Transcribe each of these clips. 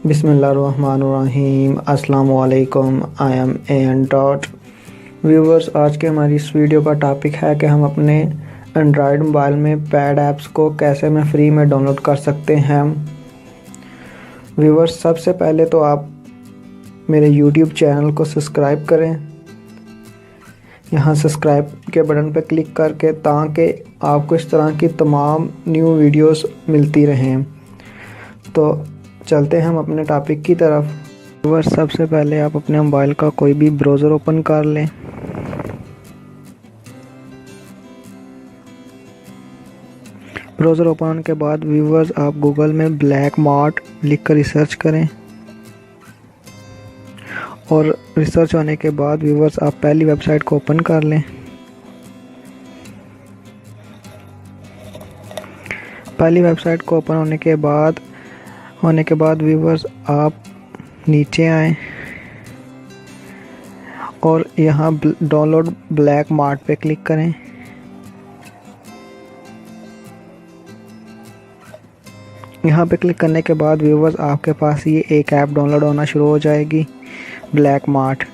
बिस्मिल्लाहिर्रहमानिर्रहीम। अस्सलाम वालेकुम। I am N dot. Viewers, आज के हमारी इस वीडियो का टॉपिक है कि हम अपने एंड्रॉयड मोबाइल में पैड ऐप्स को कैसे में फ्री में डाउनलोड कर सकते हैं। व्यूवर्स, सबसे पहले तो आप मेरे यूट्यूब चैनल को सब्सक्राइब करें। यहाँ सब्सक्राइब के बटन पर क्लिक करके, ताकि आपको इस तरह की तमाम न्यू वीडियोस मिलती रहें। तो चलते हैं हम अपने टॉपिक की तरफ। व्यूअर्स, सबसे पहले आप अपने मोबाइल का कोई भी ब्राउज़र ओपन कर लें। ब्राउज़र ओपन होने के बाद व्यूअर्स, आप गूगल में ब्लैक मार्ट लिख कर रिसर्च करें और रिसर्च होने के बाद व्यूअर्स, आप पहली वेबसाइट को ओपन कर लें। पहली वेबसाइट को ओपन होने के बाद व्यूअर्स, आप नीचे आएं और यहाँ डाउनलोड ब्लैक मार्ट पे क्लिक करें। यहाँ पे क्लिक करने के बाद व्यूअर्स, आपके पास ये एक ऐप डाउनलोड होना शुरू हो जाएगी, ब्लैक मार्ट।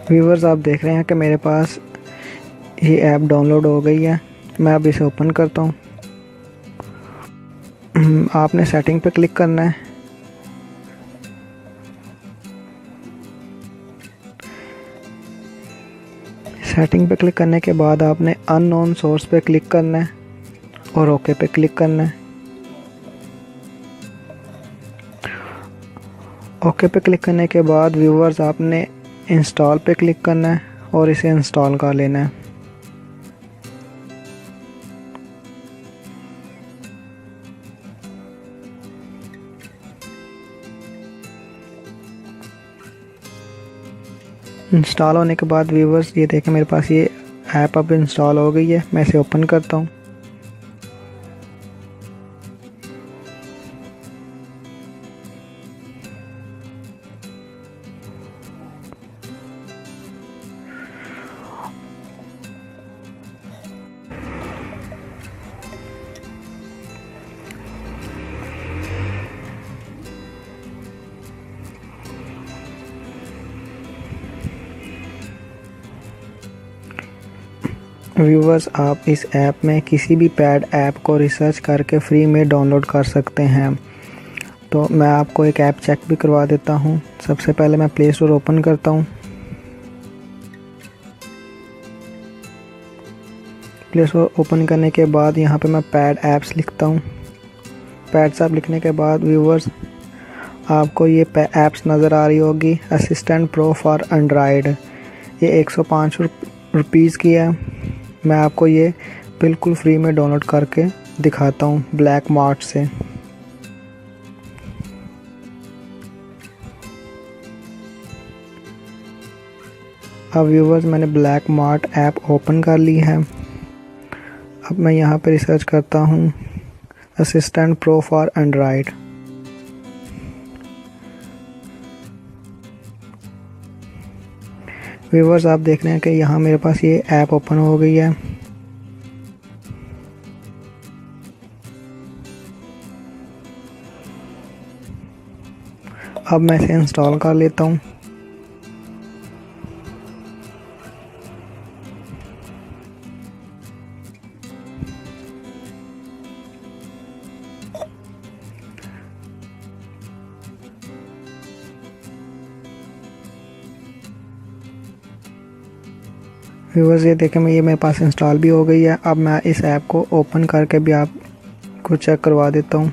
व्यूअर्स, आप देख रहे हैं कि मेरे पास ये ऐप डाउनलोड हो गई है। मैं अब इसे ओपन करता हूँ। आपने सेटिंग पे क्लिक करना है। सेटिंग पे क्लिक करने के बाद आपने अननोन सोर्स पे क्लिक करना है और ओके पे क्लिक करना है। ओके पे क्लिक करने के बाद व्यूअर्स, आपने इंस्टॉल पे क्लिक करना है और इसे इंस्टॉल कर लेना है। इंस्टॉल होने के बाद व्यूअर्स, ये देखें मेरे पास ये ऐप अब इंस्टॉल हो गई है। मैं इसे ओपन करता हूँ। व्यूवर्स, आप इस ऐप में किसी भी पैड ऐप को रिसर्च करके फ्री में डाउनलोड कर सकते हैं। तो मैं आपको एक ऐप चेक भी करवा देता हूं। सबसे पहले मैं प्ले स्टोर ओपन करता हूं। प्ले स्टोर ओपन करने के बाद यहां पे मैं पैड ऐप्स लिखता हूं। पैड्स ऐप लिखने के बाद व्यूवर्स, आपको ये ऐप्स नज़र आ रही होगी, असिस्टेंट प्रो फॉर एंड्रॉयड। ये 105 रुपीज़ की है। मैं आपको ये बिल्कुल फ्री में डाउनलोड करके दिखाता हूँ ब्लैक मार्ट से। अब व्यूवर्स, मैंने ब्लैक मार्ट ऐप ओपन कर ली है। अब मैं यहाँ पे रिसर्च करता हूँ assistant pro for Android. Viewers, आप देख रहे हैं कि यहाँ मेरे पास ये ऐप ओपन हो गई है। अब मैं इसे इंस्टॉल कर लेता हूँ। व्यूअर्स, ये देखें ये मेरे पास इंस्टॉल भी हो गई है। अब मैं इस ऐप को ओपन करके भी आपको चेक करवा देता हूँ।